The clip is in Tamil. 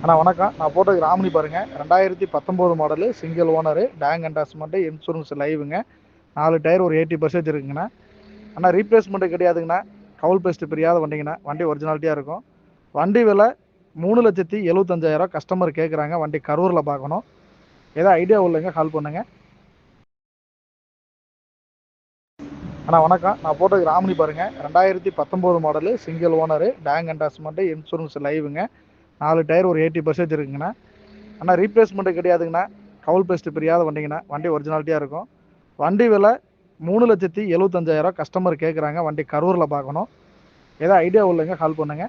அண்ணா வணக்கம். நான் போட்டது ராமினி பாருங்க. 2019 model single owner, tank endorsement, insurance லைவுங்க. 4 டயர் ஒரு 80% இருக்குங்கண்ணா. அண்ணா ரீப்ளேஸ்மெண்ட் கிடையாதுங்கண்ணா. கவுல் பெஸ்ட் பிரியாத வண்டிங்கண்ணா. வண்டி ஒரிஜினாலிட்டியாக இருக்கும். வண்டி விலை 3,75,000 கஸ்டமர் கேட்குறாங்க. வண்டி கரூரில் பார்க்கணும். ஏதோ ஐடியா உள்ளங்க கால் பண்ணுங்க. அண்ணா வணக்கம். நான் போட்டது ராமினி பாருங்க. 2019 model single owner, tank endorsement, insurance லைவுங்க. 4 டயர் ஒரு 80% இருக்குங்கண்ணா. அண்ணா ரீப்ளேஸ்மெண்ட் கிடையாதுங்கண்ணா. கவுல் பெஸ்ட் பிரியாத வண்டிங்கண்ணா. வண்டி ஒரிஜினாலிட்டியாக இருக்கும். வண்டி விலை 3,75,000 கஸ்டமர் கேட்குறாங்க. வண்டி கரூரில் பார்க்கணும். ஏதோ ஐடியா உள்ளங்க கால் பண்ணுங்க.